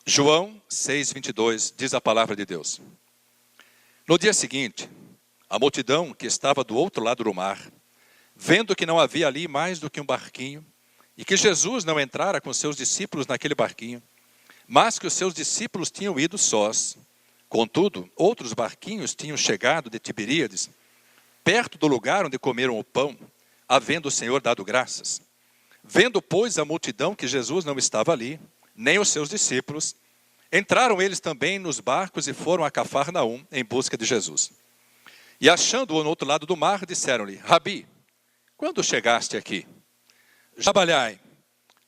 João 6:22, diz a palavra de Deus. No dia seguinte, a multidão que estava do outro lado do mar, vendo que não havia ali mais do que um barquinho, e que Jesus não entrara com seus discípulos naquele barquinho, mas que os seus discípulos tinham ido sós. Contudo, outros barquinhos tinham chegado de Tiberíades, perto do lugar onde comeram o pão, havendo o Senhor dado graças. Vendo, pois, a multidão que Jesus não estava ali, nem os seus discípulos, entraram eles também nos barcos e foram a Cafarnaum em busca de Jesus. E achando-o no outro lado do mar, disseram-lhe: Rabi, quando chegaste aqui? Trabalhai,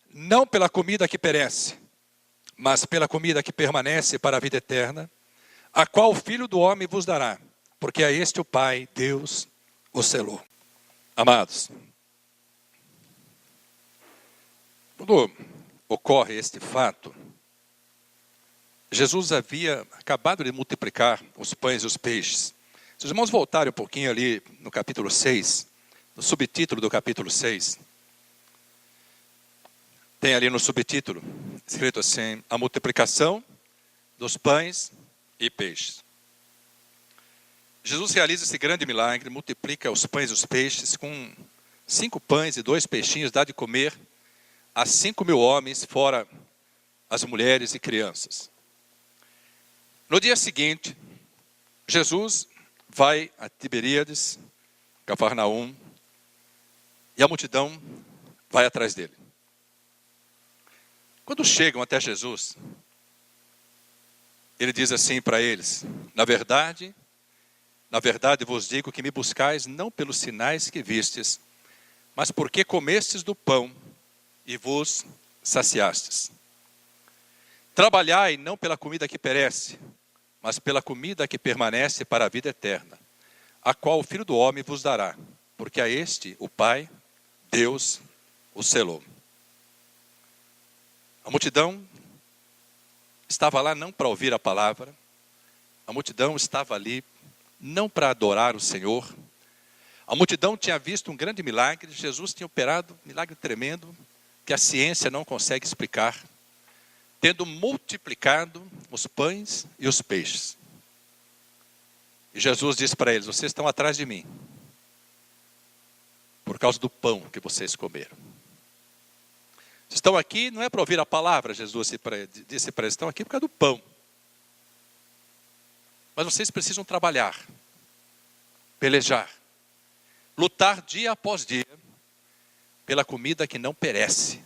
não pela comida que perece, mas pela comida que permanece para a vida eterna, a qual o Filho do Homem vos dará, porque a este o Pai, Deus, o selou. Amados, quando ocorre este fato, Jesus havia acabado de multiplicar os pães e os peixes. Se os irmãos voltarem um pouquinho ali no capítulo 6, no subtítulo do capítulo 6, tem ali no subtítulo, escrito assim: a multiplicação dos pães e peixes. Jesus realiza esse grande milagre, multiplica os pães e os peixes, com 5 pães e 2 peixinhos, dá de comer a 5.000 homens, fora as mulheres e crianças. No dia seguinte, Jesus vai a Tiberíades, Cafarnaum, e a multidão vai atrás dele. Quando chegam até Jesus, ele diz assim para eles: na verdade vos digo que me buscais não pelos sinais que vistes, mas porque comestes do pão e vos saciastes. Trabalhai não pela comida que perece, mas pela comida que permanece para a vida eterna, a qual o Filho do Homem vos dará, porque a este o Pai, Deus, o selou. A multidão estava lá não para ouvir a palavra, a multidão estava ali não para adorar o Senhor. A multidão tinha visto um grande milagre, Jesus tinha operado um milagre tremendo, que a ciência não consegue explicar, tendo multiplicado os pães e os peixes. E Jesus disse para eles: vocês estão atrás de mim, por causa do pão que vocês comeram. Estão aqui não é para ouvir a palavra, Jesus disse para eles, estão aqui por causa do pão. Mas vocês precisam trabalhar, pelejar, lutar dia após dia, pela comida que não perece,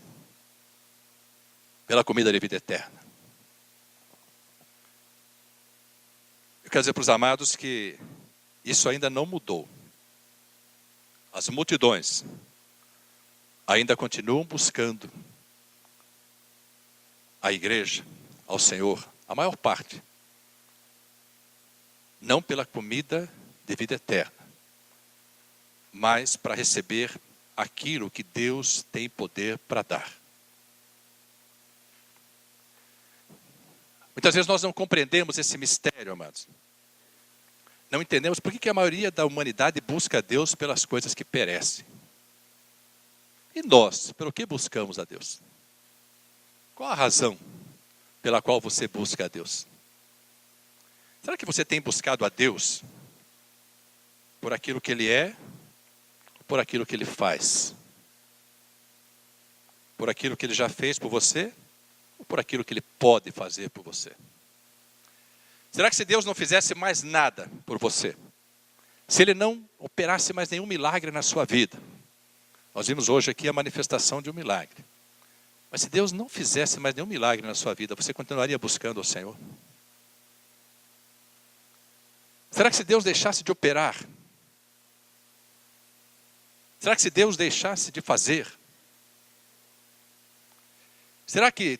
pela comida de vida eterna. Eu quero dizer para os amados que isso ainda não mudou. As multidões ainda continuam buscando a igreja, ao Senhor, a maior parte, não pela comida de vida eterna, mas para receber aquilo que Deus tem poder para dar. Muitas vezes nós não compreendemos esse mistério, amados. Não entendemos por que a maioria da humanidade busca a Deus pelas coisas que perecem. E nós, pelo que buscamos a Deus? Qual a razão pela qual você busca a Deus? Será que você tem buscado a Deus por aquilo que Ele é, ou por aquilo que Ele faz? Por aquilo que Ele já fez por você, ou por aquilo que Ele pode fazer por você? Será que se Deus não fizesse mais nada por você, se Ele não operasse mais nenhum milagre na sua vida, nós vimos hoje aqui a manifestação de um milagre, mas se Deus não fizesse mais nenhum milagre na sua vida, você continuaria buscando o Senhor? Será que se Deus deixasse de operar? Será que se Deus deixasse de fazer? Será que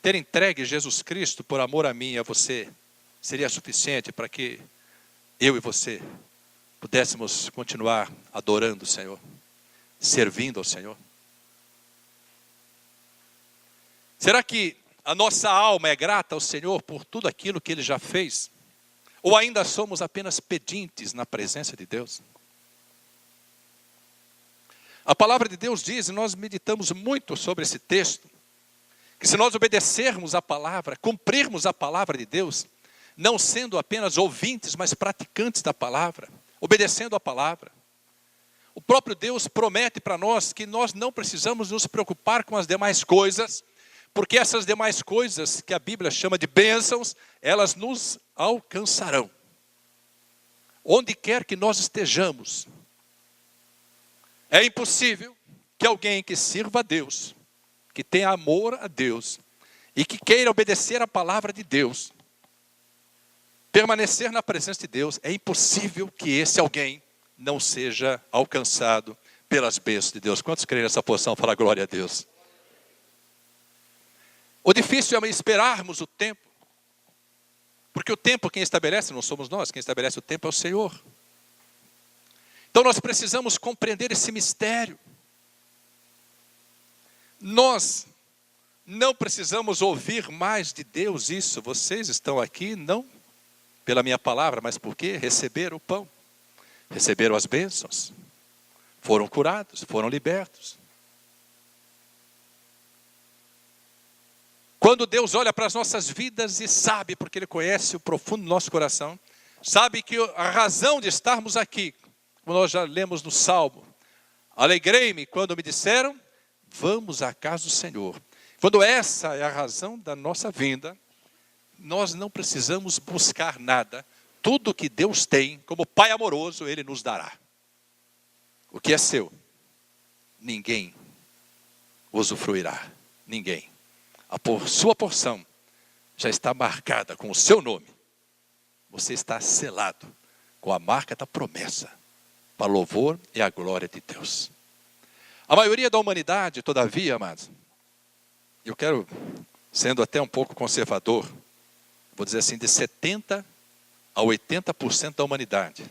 ter entregue Jesus Cristo por amor a mim e a você seria suficiente para que eu e você pudéssemos continuar adorando o Senhor, servindo ao Senhor? Será que a nossa alma é grata ao Senhor por tudo aquilo que Ele já fez? Ou ainda somos apenas pedintes na presença de Deus? A palavra de Deus diz, e nós meditamos muito sobre esse texto, que se nós obedecermos a palavra, cumprirmos a palavra de Deus, não sendo apenas ouvintes, mas praticantes da palavra, obedecendo a palavra, o próprio Deus promete para nós que nós não precisamos nos preocupar com as demais coisas, porque essas demais coisas que a Bíblia chama de bênçãos, elas nos alcançarão. Onde quer que nós estejamos, é impossível que alguém que sirva a Deus, que tenha amor a Deus e que queira obedecer a palavra de Deus, permanecer na presença de Deus, é impossível que esse alguém não seja alcançado pelas bênçãos de Deus. Quantos creem nessa porção? Fala glória a Deus. O difícil é esperarmos o tempo, porque o tempo quem estabelece não somos nós, quem estabelece o tempo é o Senhor. Então nós precisamos compreender esse mistério. Nós não precisamos ouvir mais de Deus isso. Vocês estão aqui não pela minha palavra, mas porque receberam o pão, receberam as bênçãos, foram curados, foram libertos. Quando Deus olha para as nossas vidas e sabe, porque Ele conhece o profundo do nosso coração, sabe que a razão de estarmos aqui, como nós já lemos no Salmo, alegrei-me quando me disseram, vamos à casa do Senhor. Quando essa é a razão da nossa vinda, nós não precisamos buscar nada. Tudo que Deus tem, como Pai amoroso, Ele nos dará. O que é seu, ninguém usufruirá. Ninguém. Sua porção já está marcada com o seu nome. Você está selado com a marca da promessa, para o louvor e a glória de Deus. A maioria da humanidade, todavia, amados, eu quero, sendo até um pouco conservador, vou dizer assim, de 70% a 80% da humanidade,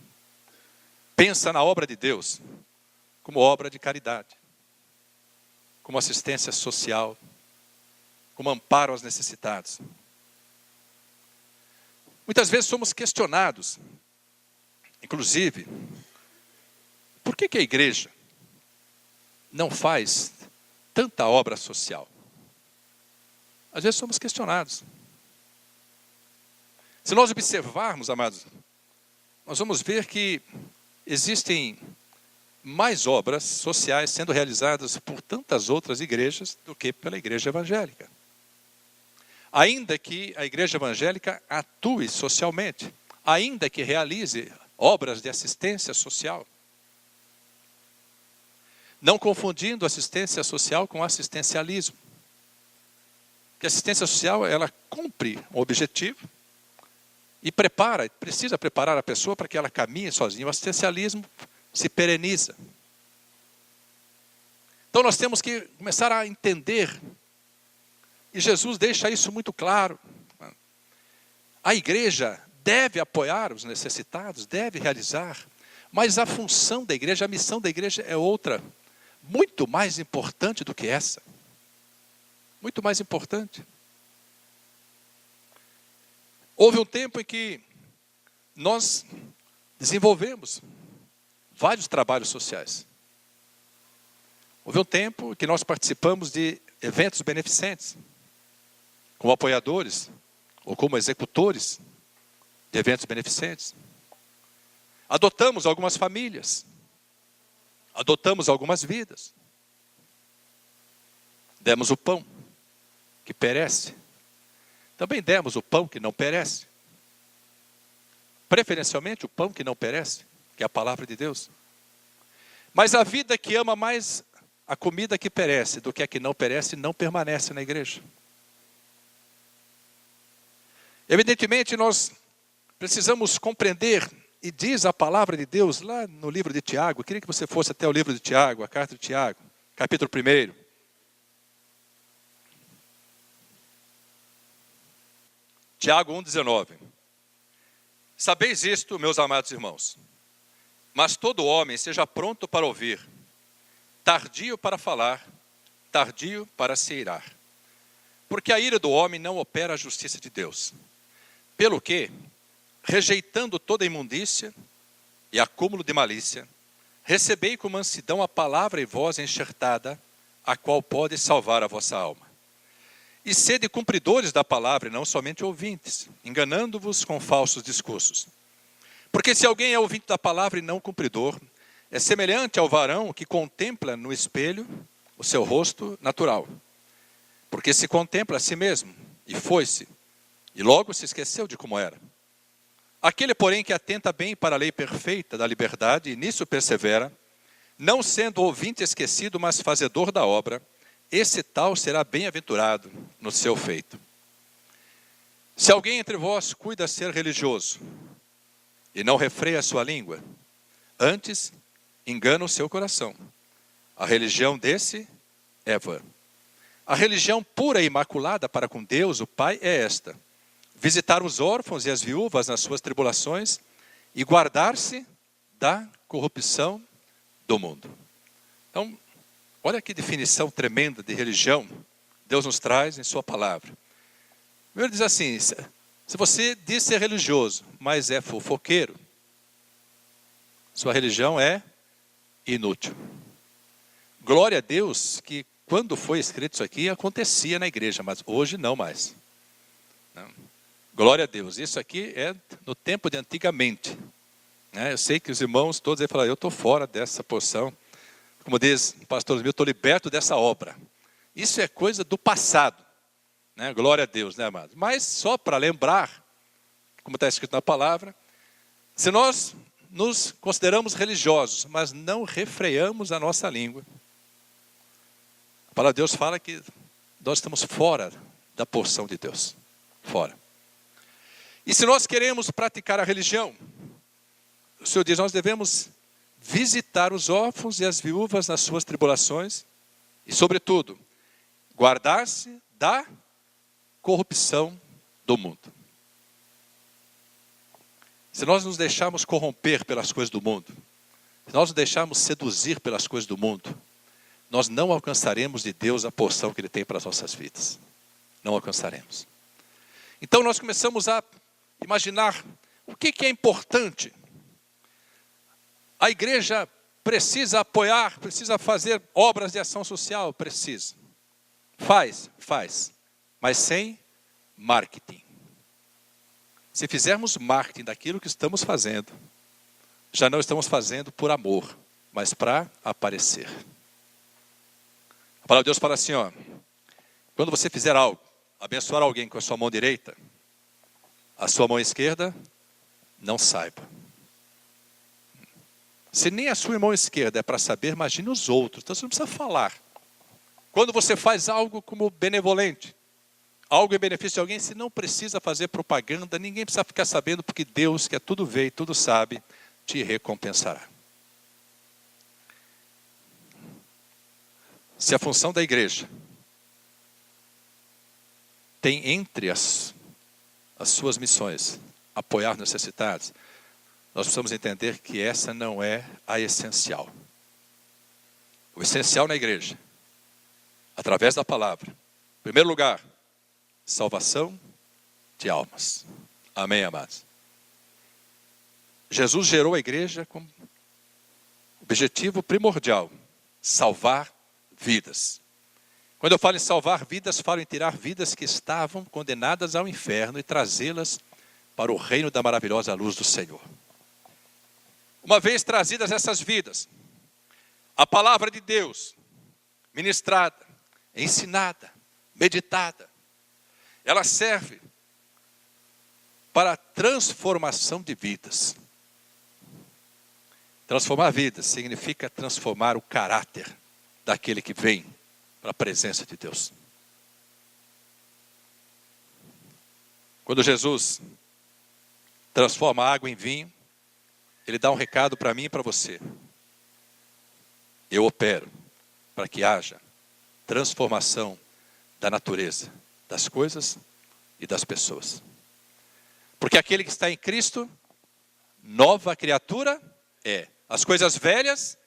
pensa na obra de Deus como obra de caridade, como assistência social, como amparo aos necessitados. Muitas vezes somos questionados, inclusive, por que a igreja não faz tanta obra social? Às vezes somos questionados. Se nós observarmos, amados, nós vamos ver que existem mais obras sociais sendo realizadas por tantas outras igrejas do que pela igreja evangélica. Ainda que a igreja evangélica atue socialmente, ainda que realize obras de assistência social, não confundindo assistência social com assistencialismo. Porque a assistência social, ela cumpre um objetivo e precisa preparar a pessoa para que ela caminhe sozinha. O assistencialismo se pereniza. Então nós temos que começar a entender, e Jesus deixa isso muito claro. A igreja deve apoiar os necessitados, deve realizar, mas a função da igreja, a missão da igreja é outra, muito mais importante do que essa. Muito mais importante. Houve um tempo em que nós desenvolvemos vários trabalhos sociais. Houve um tempo em que nós participamos de eventos beneficentes, como apoiadores ou como executores de eventos beneficentes. Adotamos algumas famílias, adotamos algumas vidas. Demos o pão que perece. Também demos o pão que não perece. Preferencialmente o pão que não perece, que é a palavra de Deus. Mas a vida que ama mais a comida que perece do que a que não perece, não permanece na igreja. Evidentemente nós precisamos compreender, e diz a palavra de Deus lá no livro de Tiago, eu queria que você fosse até o livro de Tiago, a carta de Tiago, capítulo 1. Tiago 1,19. Sabeis isto, meus amados irmãos, mas todo homem seja pronto para ouvir, tardio para falar, tardio para se irar. Porque a ira do homem não opera a justiça de Deus. Pelo que, rejeitando toda imundícia e acúmulo de malícia, recebei com mansidão a palavra e voz enxertada, a qual pode salvar a vossa alma. E sede cumpridores da palavra, e não somente ouvintes, enganando-vos com falsos discursos. Porque se alguém é ouvinte da palavra e não cumpridor, é semelhante ao varão que contempla no espelho o seu rosto natural. Porque se contempla a si mesmo, e foi-se, e logo se esqueceu de como era. Aquele, porém, que atenta bem para a lei perfeita da liberdade, e nisso persevera, não sendo ouvinte esquecido, mas fazedor da obra, esse tal será bem-aventurado no seu feito. Se alguém entre vós cuida ser religioso, e não refreia a sua língua, antes engana o seu coração. A religião desse é vã. A religião pura e imaculada para com Deus, o Pai, é esta: visitar os órfãos e as viúvas nas suas tribulações e guardar-se da corrupção do mundo. Então, olha que definição tremenda de religião Deus nos traz em sua palavra. Primeiro diz assim: se você diz ser religioso, mas é fofoqueiro, sua religião é inútil. Glória a Deus que quando foi escrito isso aqui acontecia na igreja, mas hoje não mais. Não. Glória a Deus, isso aqui é no tempo de antigamente. Eu sei que os irmãos todos aí falam, eu estou fora dessa porção. Como diz o pastor Osmil, eu estou liberto dessa obra. Isso é coisa do passado. Glória a Deus, né, amados? Mas só para lembrar, como está escrito na palavra, se nós nos consideramos religiosos, mas não refreamos a nossa língua, a palavra de Deus fala que nós estamos fora da porção de Deus. Fora. E se nós queremos praticar a religião, o Senhor diz, nós devemos visitar os órfãos e as viúvas nas suas tribulações e, sobretudo, guardar-se da corrupção do mundo. Se nós nos deixarmos corromper pelas coisas do mundo, se nós nos deixarmos seduzir pelas coisas do mundo, nós não alcançaremos de Deus a porção que Ele tem para as nossas vidas. Não alcançaremos. Então nós começamos a imaginar o que é importante. A igreja precisa apoiar, precisa fazer obras de ação social, precisa. Faz, mas sem marketing. Se fizermos marketing daquilo que estamos fazendo, já não estamos fazendo por amor, mas para aparecer. A palavra de Deus fala assim, quando você fizer algo, abençoar alguém com a sua mão direita, a sua mão esquerda não saiba. Se nem a sua mão esquerda é para saber, imagine os outros. Então você não precisa falar. Quando você faz algo como benevolente, algo em benefício de alguém, você não precisa fazer propaganda, ninguém precisa ficar sabendo, porque Deus, que é tudo vê e tudo sabe, te recompensará. Se a função da igreja tem entre as suas missões apoiar necessitados, nós precisamos entender que essa não é a essencial. O essencial na igreja, através da palavra, em primeiro lugar, salvação de almas. Amém, amados? Jesus gerou a igreja com objetivo primordial: salvar vidas. Quando eu falo em salvar vidas, falo em tirar vidas que estavam condenadas ao inferno e trazê-las para o reino da maravilhosa luz do Senhor. Uma vez trazidas essas vidas, a palavra de Deus, ministrada, ensinada, meditada, ela serve para a transformação de vidas. Transformar vidas significa transformar o caráter daquele que vem para a presença de Deus. Quando Jesus transforma a água em vinho, Ele dá um recado para mim e para você. Eu opero para que haja transformação da natureza, das coisas e das pessoas. Porque aquele que está em Cristo, nova criatura é. As coisas velhas,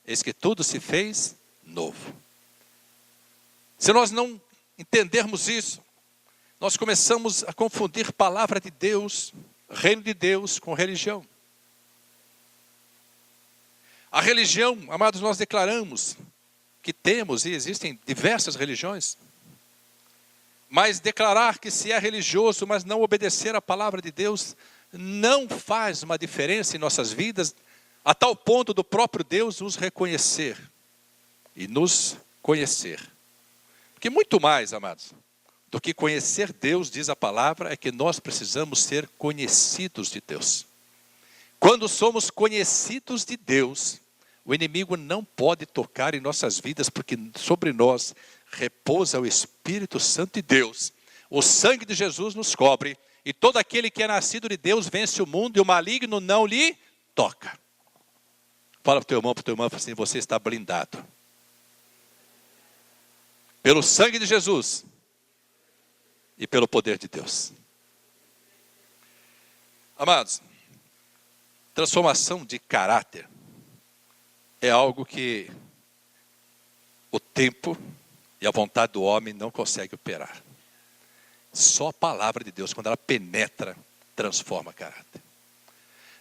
eis que tudo se fez novo. Se nós não entendermos isso, nós começamos a confundir palavra de Deus, reino de Deus, com religião. A religião, amados, nós declaramos que temos e existem diversas religiões. Mas declarar que se é religioso, mas não obedecer a palavra de Deus, não faz uma diferença em nossas vidas, a tal ponto do próprio Deus nos reconhecer e nos conhecer. Porque muito mais, amados, do que conhecer Deus, diz a palavra, é que nós precisamos ser conhecidos de Deus. Quando somos conhecidos de Deus, o inimigo não pode tocar em nossas vidas, porque sobre nós repousa o Espírito Santo de Deus. O sangue de Jesus nos cobre, e todo aquele que é nascido de Deus vence o mundo, e o maligno não lhe toca. Fala para o teu irmão assim: você está blindado. Pelo sangue de Jesus e pelo poder de Deus. Amados, transformação de caráter é algo que o tempo e a vontade do homem não consegue operar. Só a palavra de Deus, quando ela penetra, transforma caráter.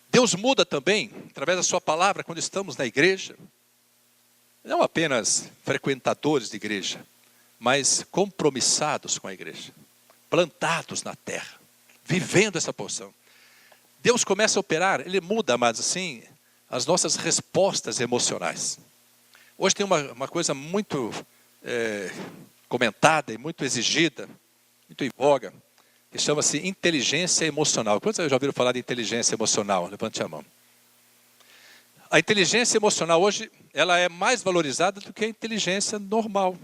Deus muda também, através da sua palavra, quando estamos na igreja. Não apenas frequentadores de igreja, mas compromissados com a igreja. Plantados na terra, vivendo essa porção. Deus começa a operar, Ele muda, amados, assim, as nossas respostas emocionais. Hoje tem uma coisa muito comentada e muito exigida, muito em voga, que chama-se inteligência emocional. Quantos já ouviram falar de inteligência emocional? Levante a mão. A inteligência emocional hoje, ela é mais valorizada do que a inteligência normal.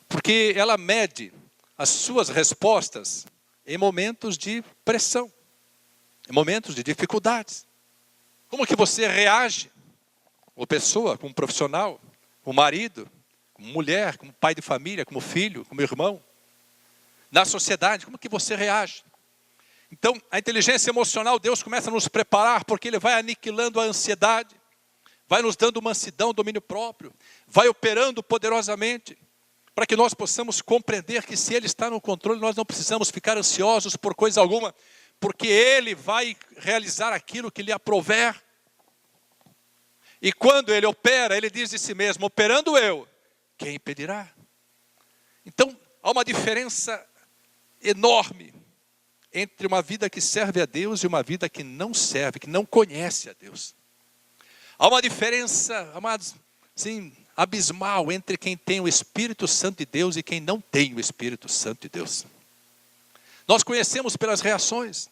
Porque ela mede as suas respostas em momentos de pressão, em momentos de dificuldades. Como que você reage, como pessoa, como profissional, como marido, como mulher, como pai de família, como filho, como irmão, na sociedade, como que você reage? Então, a inteligência emocional, Deus começa a nos preparar, porque Ele vai aniquilando a ansiedade, vai nos dando mansidão, domínio próprio, vai operando poderosamente, para que nós possamos compreender que se Ele está no controle, nós não precisamos ficar ansiosos por coisa alguma, porque Ele vai realizar aquilo que lhe aprouver. E quando Ele opera, Ele diz de si mesmo: operando eu, quem impedirá? Então, há uma diferença enorme entre uma vida que serve a Deus e uma vida que não serve, que não conhece a Deus. Há uma diferença, amados, sim, abismal entre quem tem o Espírito Santo de Deus e quem não tem o Espírito Santo de Deus. Nós conhecemos pelas reações.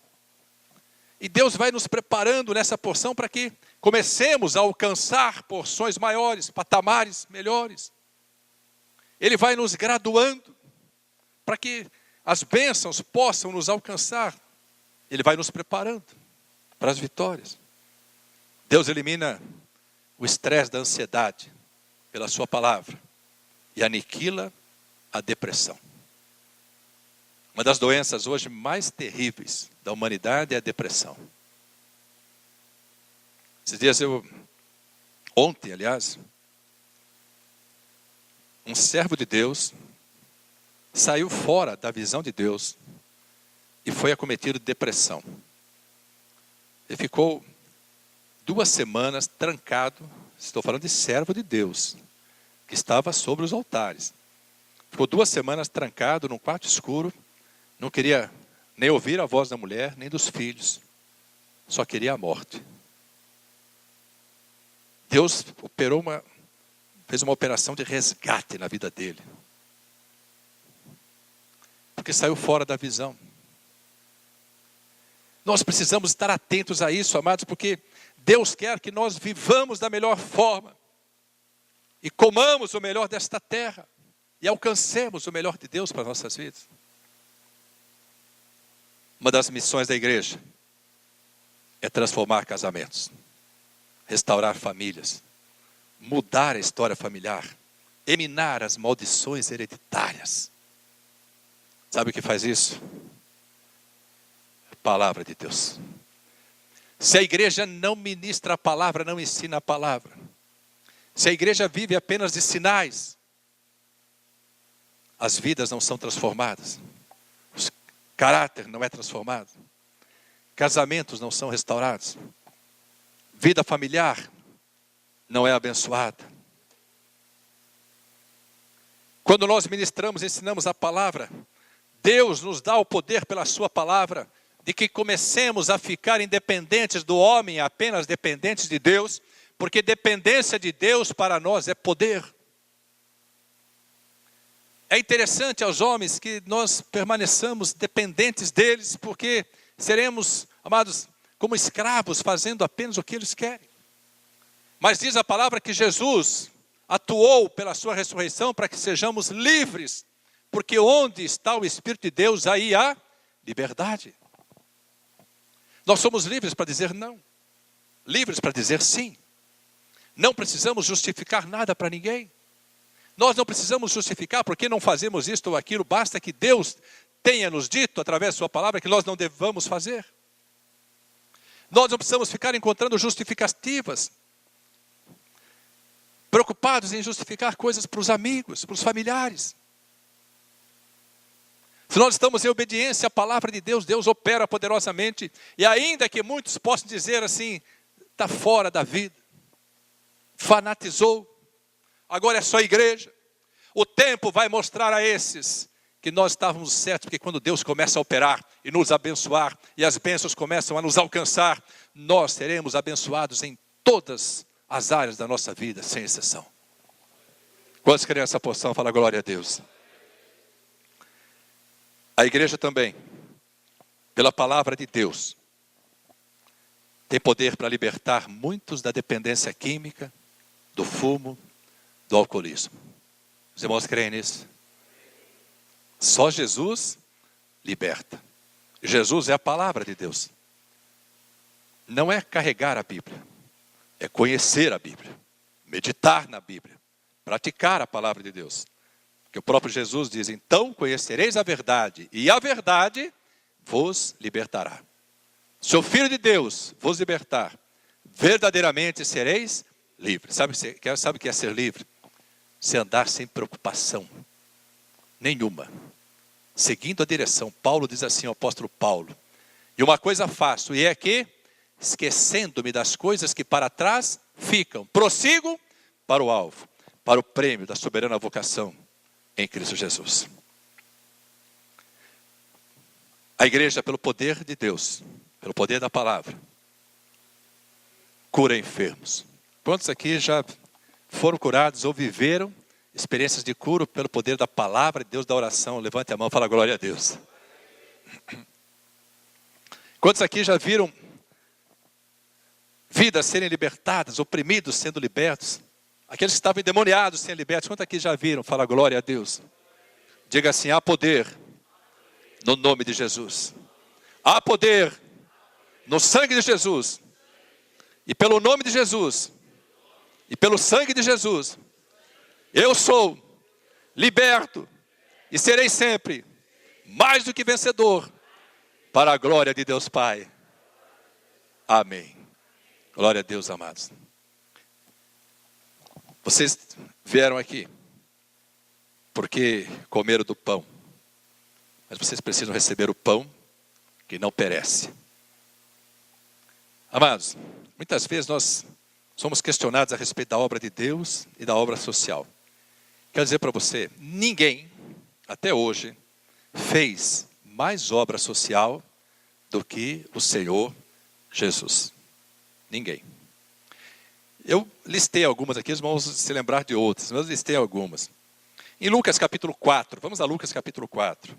E Deus vai nos preparando nessa porção para que comecemos a alcançar porções maiores, patamares melhores. Ele vai nos graduando para que as bênçãos possam nos alcançar. Ele vai nos preparando para as vitórias. Deus elimina o estresse da ansiedade pela sua palavra e aniquila a depressão. Uma das doenças hoje mais terríveis da humanidade é a depressão. Esses dias ontem, aliás, um servo de Deus saiu fora da visão de Deus e foi acometido de depressão. Ele ficou 2 semanas trancado, estou falando de servo de Deus, que estava sobre os altares. Ficou 2 semanas trancado num quarto escuro, não queria nem ouvir a voz da mulher, nem dos filhos, só queria a morte. Deus fez uma operação de resgate na vida dele. Porque saiu fora da visão. Nós precisamos estar atentos a isso, amados, porque Deus quer que nós vivamos da melhor forma. E comamos o melhor desta terra. E alcancemos o melhor de Deus para as nossas vidas. Uma das missões da igreja é transformar casamentos, restaurar famílias, mudar a história familiar, eliminar as maldições hereditárias. Sabe o que faz isso? A palavra de Deus. Se a igreja não ministra a palavra, não ensina a palavra. Se a igreja vive apenas de sinais, as vidas não são transformadas. O caráter não é transformado. Casamentos não são restaurados. Vida familiar não é abençoada. Quando nós ministramos, ensinamos a palavra, Deus nos dá o poder pela sua palavra, de que comecemos a ficar independentes do homem, apenas dependentes de Deus, porque dependência de Deus para nós é poder. É interessante aos homens que nós permaneçamos dependentes deles, porque seremos, amados, como escravos, fazendo apenas o que eles querem. Mas diz a palavra que Jesus atuou pela sua ressurreição para que sejamos livres, porque onde está o Espírito de Deus, aí há liberdade. Nós somos livres para dizer não, livres para dizer sim. Não precisamos justificar nada para ninguém. Nós não precisamos justificar porque não fazemos isto ou aquilo, basta que Deus tenha nos dito, através da sua palavra, que nós não devamos fazer. Nós não precisamos ficar encontrando justificativas, preocupados em justificar coisas para os amigos, para os familiares. Se nós estamos em obediência à palavra de Deus, Deus opera poderosamente. E ainda que muitos possam dizer assim, está fora da vida, fanatizou, agora é só igreja. O tempo vai mostrar a esses que nós estávamos certos, porque quando Deus começa a operar e nos abençoar, e as bênçãos começam a nos alcançar, nós seremos abençoados em todas as áreas da nossa vida, sem exceção. Quantos querem essa porção? Fala glória a Deus. A igreja também, pela palavra de Deus, tem poder para libertar muitos da dependência química, do fumo, do alcoolismo. Os irmãos creem nisso? Só Jesus liberta. Jesus é a palavra de Deus. Não é carregar a Bíblia, é conhecer a Bíblia, meditar na Bíblia, praticar a palavra de Deus. Que o próprio Jesus diz, então conhecereis a verdade, e a verdade vos libertará. Se o Filho de Deus vos libertar, verdadeiramente sereis livres. Sabe o que é ser livre? Se andar sem preocupação nenhuma, seguindo a direção. Paulo diz assim, o apóstolo Paulo, e uma coisa faço, e é que, esquecendo-me das coisas que para trás ficam, prossigo para o alvo, para o prêmio da soberana vocação em Cristo Jesus. A igreja, pelo poder de Deus, pelo poder da palavra, cura enfermos. Quantos aqui já foram curados ou viveram experiências de cura pelo poder da palavra de Deus, da oração? Levante a mão e fala glória a Deus. Quantos aqui já viram vidas serem libertadas, oprimidos sendo libertos? Aqueles que estavam endemoniados sendo libertos, quantos aqui já viram? Fala glória a Deus. Diga assim, há poder no nome de Jesus. Há poder no sangue de Jesus. E pelo nome de Jesus, e pelo sangue de Jesus, eu sou liberto e serei sempre mais do que vencedor para a glória de Deus Pai. Amém. Glória a Deus, amados. Vocês vieram aqui porque comeram do pão, mas vocês precisam receber o pão que não perece. Amados, muitas vezes nós somos questionados a respeito da obra de Deus e da obra social. Quero dizer para você, ninguém, até hoje, fez mais obra social do que o Senhor Jesus. Ninguém. Eu listei algumas aqui, os irmãos vão se lembrar de outras, mas eu listei algumas. Em Lucas capítulo 4, vamos a Lucas capítulo 4.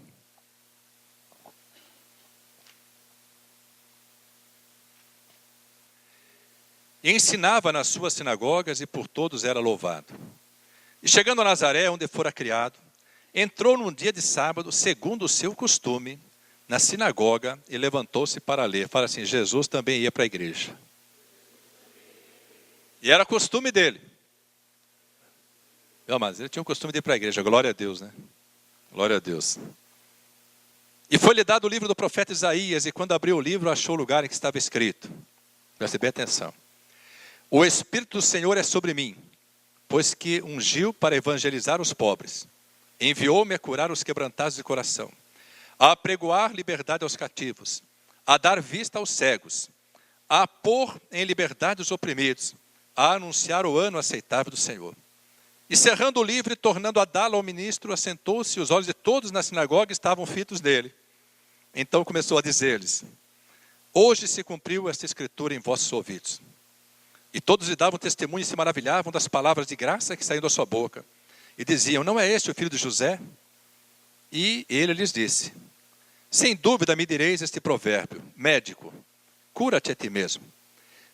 E ensinava nas suas sinagogas e por todos era louvado. E chegando a Nazaré, onde fora criado, entrou num dia de sábado, segundo o seu costume, na sinagoga e levantou-se para ler. Fala assim, Jesus também ia para a igreja. E era costume dele. Mas ele tinha o costume de ir para a igreja, glória a Deus, né? Glória a Deus. E foi-lhe dado o livro do profeta Isaías, e quando abriu o livro, achou o lugar em que estava escrito. Preste bem atenção. O Espírito do Senhor é sobre mim, pois que ungiu para evangelizar os pobres. Enviou-me a curar os quebrantados de coração, a apregoar liberdade aos cativos, a dar vista aos cegos, a pôr em liberdade os oprimidos, a anunciar o ano aceitável do Senhor. E cerrando o livro e tornando a dá-lo ao ministro, assentou-se, e os olhos de todos na sinagoga estavam fitos nele. Então começou a dizer-lhes: hoje se cumpriu esta escritura em vossos ouvidos. E todos lhe davam testemunho e se maravilhavam das palavras de graça que saíam da sua boca. E diziam: não é este o filho de José? E ele lhes disse: sem dúvida me direis este provérbio: médico, cura-te a ti mesmo.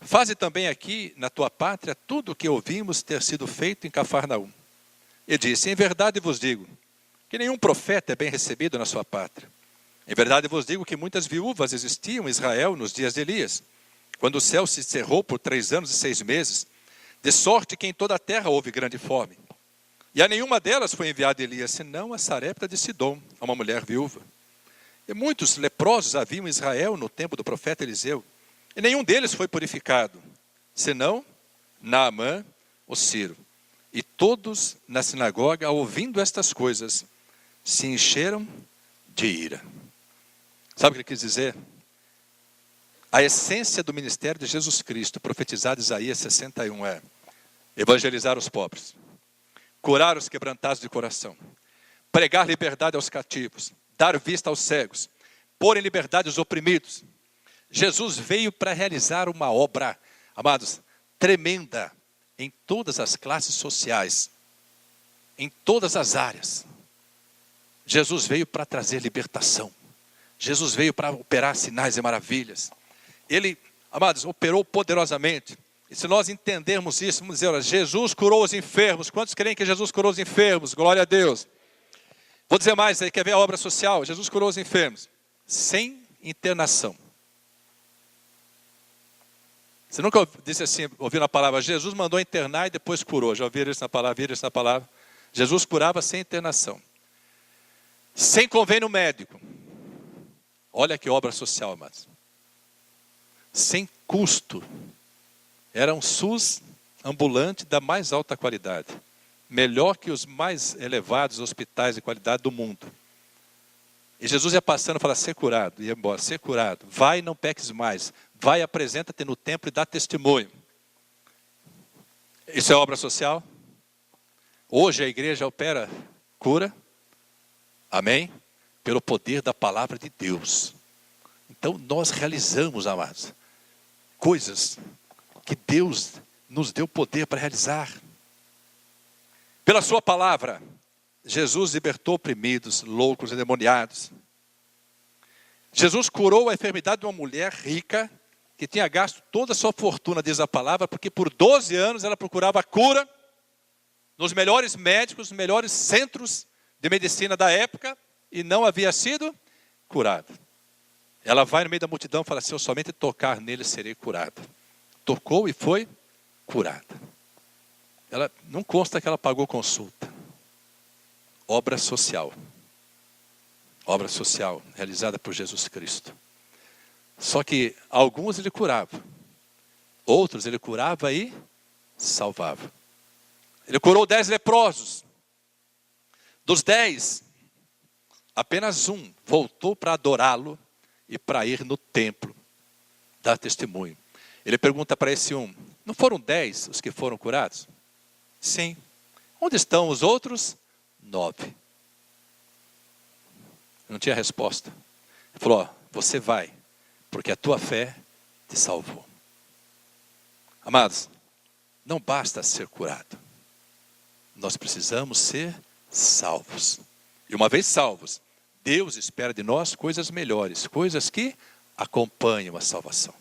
Faze também aqui na tua pátria tudo o que ouvimos ter sido feito em Cafarnaum. E disse: em verdade vos digo que nenhum profeta é bem recebido na sua pátria. Em verdade vos digo que muitas viúvas existiam em Israel nos dias de Elias, quando o céu se cerrou por 3 anos e 6 meses, de sorte que em toda a terra houve grande fome. E a nenhuma delas foi enviado Elias, senão a Sarepta de Sidom, a uma mulher viúva. E muitos leprosos haviam em Israel no tempo do profeta Eliseu, e nenhum deles foi purificado, senão Naamã, o Ciro. E todos na sinagoga, ouvindo estas coisas, se encheram de ira. Sabe o que ele quis dizer? A essência do ministério de Jesus Cristo, profetizado em Isaías 61, é evangelizar os pobres, curar os quebrantados de coração, pregar liberdade aos cativos, dar vista aos cegos, pôr em liberdade os oprimidos. Jesus veio para realizar uma obra, amados, tremenda em todas as classes sociais, em todas as áreas. Jesus veio para trazer libertação. Jesus veio para operar sinais e maravilhas. Ele, amados, operou poderosamente. E se nós entendermos isso, vamos dizer: olha, Jesus curou os enfermos. Quantos creem que Jesus curou os enfermos? Glória a Deus. Vou dizer mais aí, quer ver a obra social? Jesus curou os enfermos sem internação. Você nunca disse assim, ouvindo a palavra: Jesus mandou internar e depois curou. Já ouviram isso na palavra? Viram isso na palavra? Jesus curava sem internação, sem convênio médico. Olha que obra social, amados. Sem custo. Era um SUS ambulante da mais alta qualidade. Melhor que os mais elevados hospitais de qualidade do mundo. E Jesus ia passando e falava: ser curado, ia embora, ser curado. Vai e não peques mais. Vai, apresenta-te no templo e dá testemunho. Isso é obra social? Hoje a igreja opera cura. Amém? Pelo poder da palavra de Deus. Então nós realizamos, amados, coisas que Deus nos deu poder para realizar. Pela sua palavra, Jesus libertou oprimidos, loucos, endemoniados. Jesus curou a enfermidade de uma mulher rica, que tinha gasto toda a sua fortuna, diz a palavra, porque por 12 anos ela procurava a cura nos melhores médicos, nos melhores centros de medicina da época, e não havia sido curada. Ela vai no meio da multidão e fala: se eu somente tocar nele, serei curada. Tocou e foi curada. Ela, não consta que ela pagou consulta. Obra social. Obra social realizada por Jesus Cristo. Só que alguns ele curava. Outros ele curava e salvava. Ele curou 10 leprosos. Dos 10, apenas um voltou para adorá-lo e para ir no templo dar testemunho. Ele pergunta para esse um: não foram 10 os que foram curados? Sim. Onde estão os outros 9? Não tinha resposta. Ele falou: ó, você vai, porque a tua fé te salvou. Amados, não basta ser curado. Nós precisamos ser salvos. E uma vez salvos, Deus espera de nós coisas melhores, coisas que acompanham a salvação.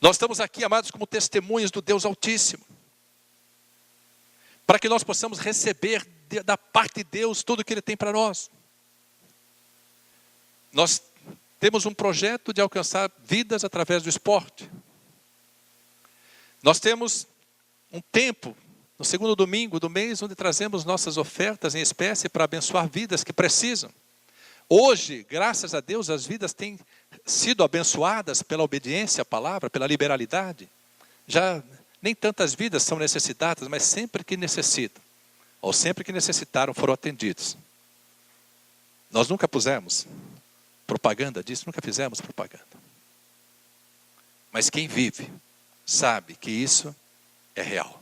Nós estamos aqui, amados, como testemunhas do Deus Altíssimo, para que nós possamos receber da parte de Deus tudo o que Ele tem para nós. Nós temos um projeto de alcançar vidas através do esporte. Nós temos um tempo, no segundo domingo do mês, onde trazemos nossas ofertas em espécie para abençoar vidas que precisam. Hoje, graças a Deus, as vidas têm sido abençoadas pela obediência à palavra, pela liberalidade. Já nem tantas vidas são necessitadas, mas sempre que necessitam, ou sempre que necessitaram, foram atendidos. Nós nunca pusemos propaganda disso, nunca fizemos propaganda. Mas quem vive sabe que isso é real.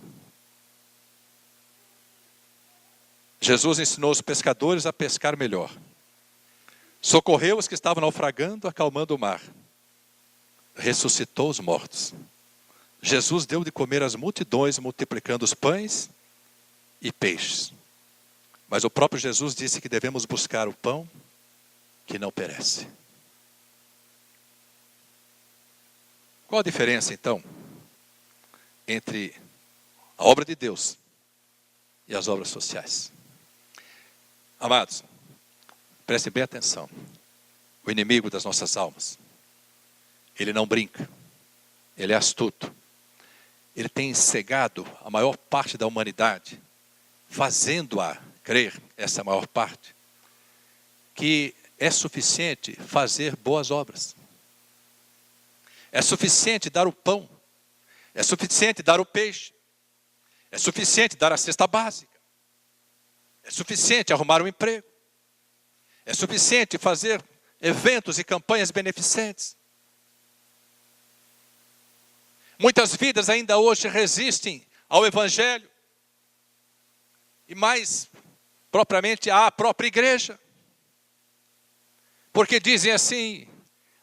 Jesus ensinou os pescadores a pescar melhor. Socorreu os que estavam naufragando, acalmando o mar. Ressuscitou os mortos. Jesus deu de comer às multidões, multiplicando os pães e peixes. Mas o próprio Jesus disse que devemos buscar o pão que não perece. Qual a diferença, então, entre a obra de Deus e as obras sociais? Amados, prestem bem atenção. O inimigo das nossas almas, ele não brinca, ele é astuto. Ele tem cegado a maior parte da humanidade, fazendo-a crer, essa maior parte, que é suficiente fazer boas obras. É suficiente dar o pão. É suficiente dar o peixe. É suficiente dar a cesta básica. É suficiente arrumar um emprego. É suficiente fazer eventos e campanhas beneficentes. Muitas vidas ainda hoje resistem ao Evangelho. E mais propriamente à própria igreja. Porque dizem assim,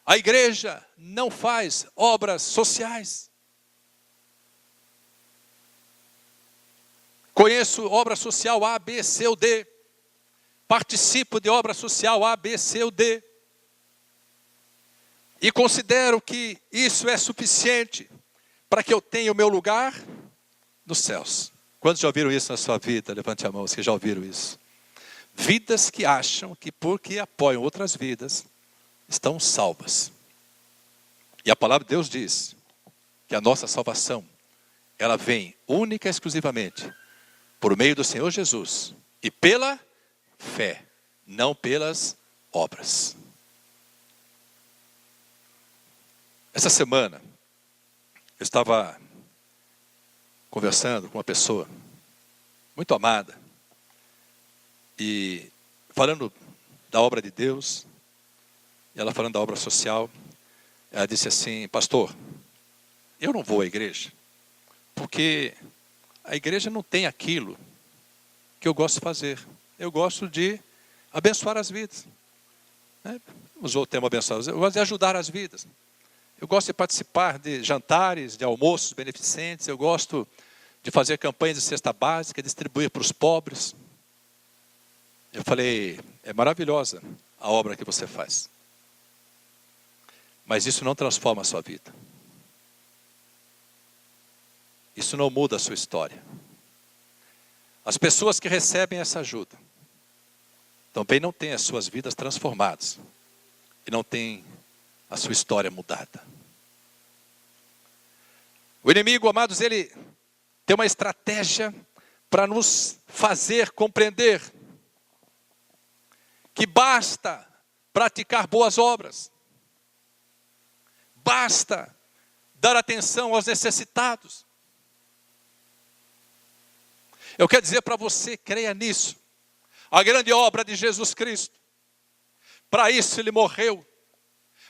a igreja não faz obras sociais. Conheço obra social A, B, C ou D. Participo de obra social A, B, C ou D. E considero que isso é suficiente para que eu tenha o meu lugar nos céus. Quantos já ouviram isso na sua vida? Levante a mão, vocês já ouviram isso. Vidas que acham que porque apoiam outras vidas, estão salvas. E a palavra de Deus diz que a nossa salvação, ela vem única e exclusivamente por meio do Senhor Jesus e pela fé, não pelas obras. Essa semana, eu estava conversando com uma pessoa muito amada e falando da obra de Deus, e ela falando da obra social, ela disse assim, pastor, eu não vou à igreja, porque a igreja não tem aquilo que eu gosto de fazer. Eu gosto de abençoar as vidas. Usou o termo abençoar, eu gosto de ajudar as vidas. Eu gosto de participar de jantares, de almoços beneficentes, eu gosto de fazer campanhas de cesta básica, distribuir para os pobres. Eu falei, é maravilhosa a obra que você faz. Mas isso não transforma a sua vida. Isso não muda a sua história. As pessoas que recebem essa ajuda também não têm as suas vidas transformadas. E não têm a sua história mudada. O inimigo, amados, ele tem uma estratégia para nos fazer compreender que basta praticar boas obras. Basta dar atenção aos necessitados. Eu quero dizer para você, creia nisso. A grande obra de Jesus Cristo. Para isso ele morreu.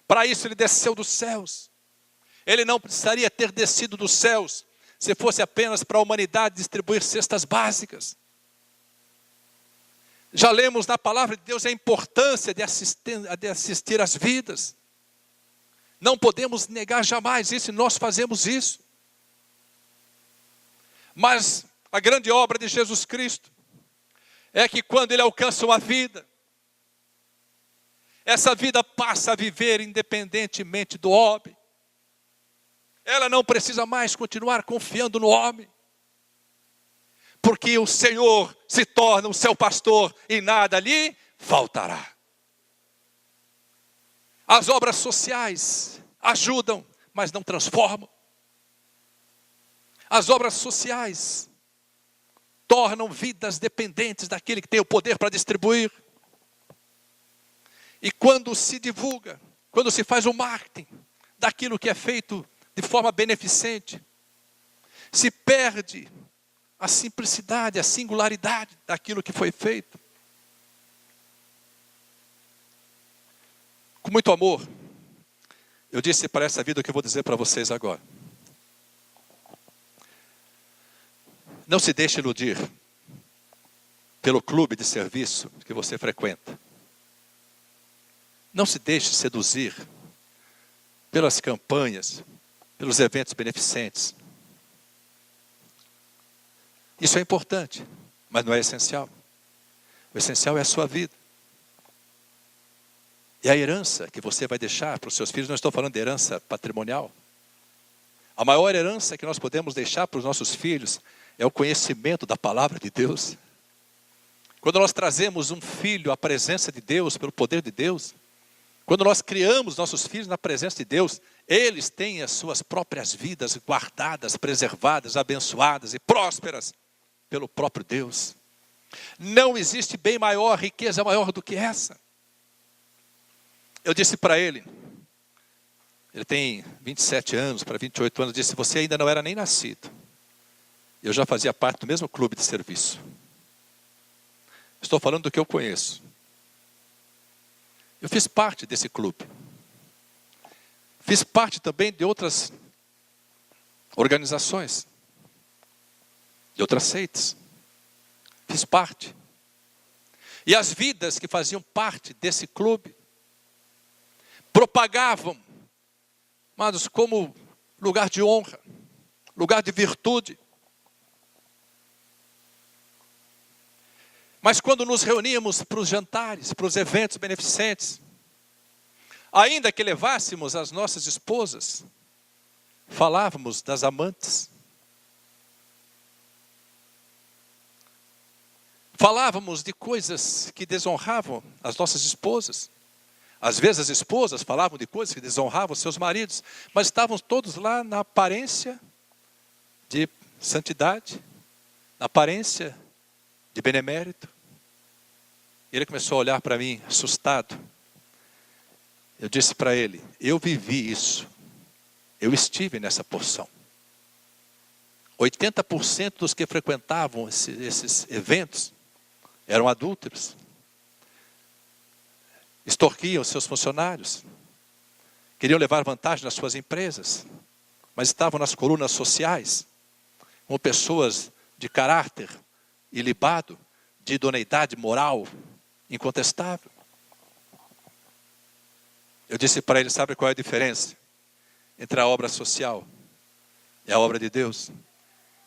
Para isso ele desceu dos céus. Ele não precisaria ter descido dos céus se fosse apenas para a humanidade distribuir cestas básicas. Já lemos na palavra de Deus a importância de assistir às vidas. Não podemos negar jamais isso, e nós fazemos isso. Mas a grande obra de Jesus Cristo é que quando ele alcança uma vida, essa vida passa a viver independentemente do homem. Ela não precisa mais continuar confiando no homem. Porque o Senhor se torna o seu pastor e nada lhe faltará. As obras sociais ajudam, mas não transformam. As obras sociais tornam vidas dependentes daquele que tem o poder para distribuir. E quando se divulga, quando se faz o marketing daquilo que é feito de forma beneficente, se perde a simplicidade, a singularidade daquilo que foi feito. Com muito amor, eu disse para essa vida o que eu vou dizer para vocês agora. Não se deixe iludir pelo clube de serviço que você frequenta. Não se deixe seduzir pelas campanhas, pelos eventos beneficentes. Isso é importante, mas não é essencial. O essencial é a sua vida. E a herança que você vai deixar para os seus filhos, não estou falando de herança patrimonial. A maior herança que nós podemos deixar para os nossos filhos é o conhecimento da palavra de Deus. Quando nós trazemos um filho à presença de Deus, pelo poder de Deus, quando nós criamos nossos filhos na presença de Deus, eles têm as suas próprias vidas guardadas, preservadas, abençoadas e prósperas pelo próprio Deus. Não existe bem maior, riqueza maior do que essa. Eu disse para ele tem 27 anos para 28 anos, disse, você ainda não era nem nascido. Eu já fazia parte do mesmo clube de serviço. Estou falando do que eu conheço. Eu fiz parte desse clube. Fiz parte também de outras organizações, de outras seitas. Fiz parte. E as vidas que faziam parte desse clube propagavam, amados, como lugar de honra, lugar de virtude. Mas quando nos reuníamos para os jantares, para os eventos beneficentes, ainda que levássemos as nossas esposas, falávamos das amantes. Falávamos de coisas que desonravam as nossas esposas. Às vezes as esposas falavam de coisas que desonravam seus maridos, mas estavam todos lá na aparência de santidade, na aparência de benemérito. E ele começou a olhar para mim, assustado. Eu disse para ele, eu vivi isso. Eu estive nessa porção. 80% dos que frequentavam esses eventos eram adúlteros. Extorquiam seus funcionários. Queriam levar vantagem nas suas empresas. Mas estavam nas colunas sociais, como pessoas de caráter ilibado, de idoneidade moral incontestável. Eu disse para ele, sabe qual é a diferença entre a obra social e a obra de Deus?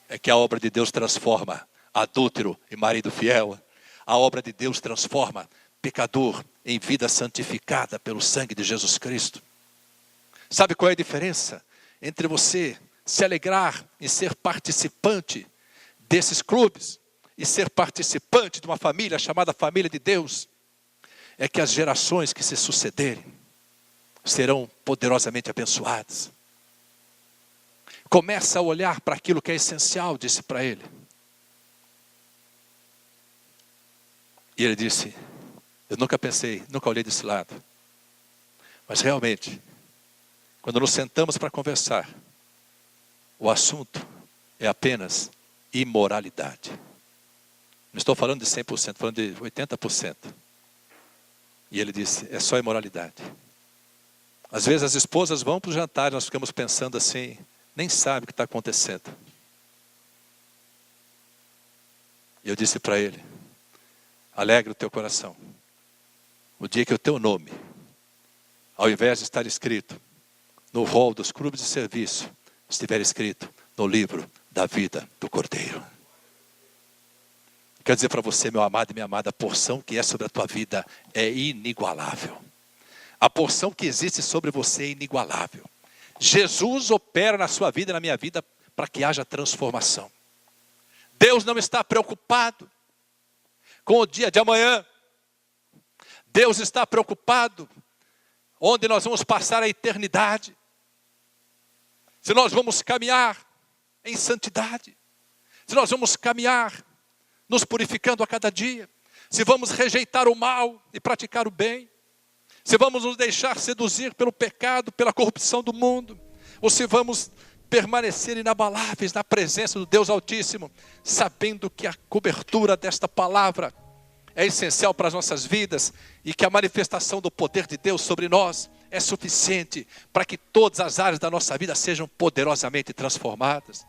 É que a obra de Deus transforma adúltero em marido fiel. A obra de Deus transforma pecador em vida santificada pelo sangue de Jesus Cristo. Sabe qual é a diferença entre você se alegrar em ser participante desses clubes e ser participante de uma família chamada família de Deus? É que as gerações que se sucederem serão poderosamente abençoadas. Começa a olhar para aquilo que é essencial, disse para ele. E ele disse, eu nunca pensei, nunca olhei desse lado. Mas realmente, quando nos sentamos para conversar, o assunto é apenas imoralidade. Não estou falando de 100%, estou falando de 80%. E ele disse, é só imoralidade. Às vezes as esposas vão para o jantar e nós ficamos pensando assim, nem sabe o que está acontecendo. E eu disse para ele, alegra o teu coração. O dia que o teu nome, ao invés de estar escrito no rol dos clubes de serviço, estiver escrito no livro da vida do Cordeiro. Quero dizer para você, meu amado e minha amada, a porção que é sobre a tua vida é inigualável. A porção que existe sobre você é inigualável. Jesus opera na sua vida e na minha vida para que haja transformação. Deus não está preocupado com o dia de amanhã. Deus está preocupado onde nós vamos passar a eternidade. Se nós vamos caminhar em santidade. Se nós vamos caminhar nos purificando a cada dia. Se vamos rejeitar o mal e praticar o bem. Se vamos nos deixar seduzir pelo pecado, pela corrupção do mundo. Ou se vamos permanecer inabaláveis na presença do Deus Altíssimo, sabendo que a cobertura desta palavra é essencial para as nossas vidas e que a manifestação do poder de Deus sobre nós é suficiente para que todas as áreas da nossa vida sejam poderosamente transformadas.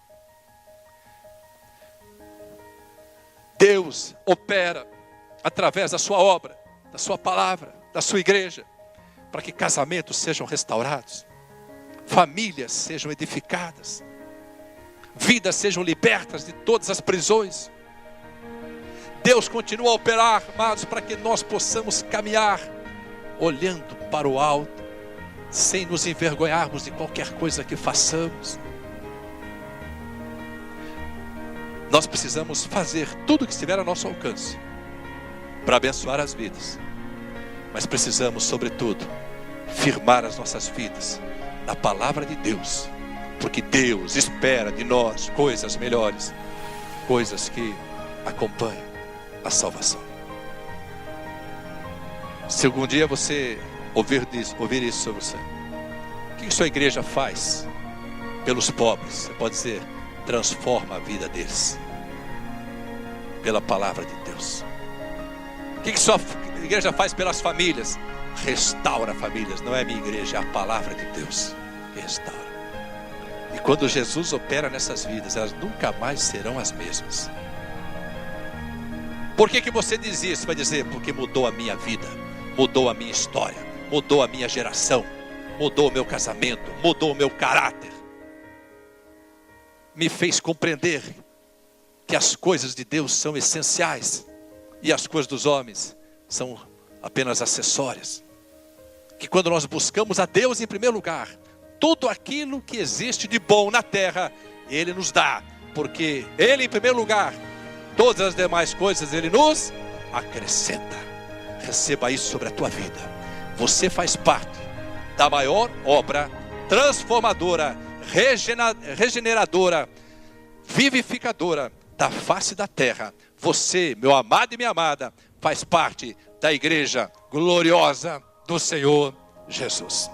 Deus opera através da sua obra, da sua palavra, da sua igreja, para que casamentos sejam restaurados, famílias sejam edificadas, vidas sejam libertas de todas as prisões. Deus continua a operar, amados, para que nós possamos caminhar olhando para o alto, sem nos envergonharmos de qualquer coisa que façamos. Nós precisamos fazer tudo o que estiver a nosso alcance para abençoar as vidas, mas precisamos, sobretudo, firmar as nossas vidas na palavra de Deus, porque Deus espera de nós coisas melhores, coisas que acompanham a salvação. Se algum dia você ouvir isso sobre você, o que sua igreja faz pelos pobres? Você pode dizer: transforma a vida deles pela palavra de Deus. O que sua igreja faz pelas famílias? Restaura famílias. Não é a minha igreja, é a palavra de Deus que restaura. E quando Jesus opera nessas vidas, elas nunca mais serão as mesmas. Por que você diz isso? Você vai dizer: porque mudou a minha vida, mudou a minha história, mudou a minha geração, mudou o meu casamento, mudou o meu caráter, me fez compreender que as coisas de Deus são essenciais e as coisas dos homens são apenas acessórias. Que quando nós buscamos a Deus em primeiro lugar, tudo aquilo que existe de bom na terra, Ele nos dá, porque Ele em primeiro lugar, todas as demais coisas Ele nos acrescenta. Receba isso sobre a tua vida. Você faz parte da maior obra transformadora, regeneradora, vivificadora da face da terra. Você, meu amado e minha amada, faz parte da igreja gloriosa do Senhor Jesus.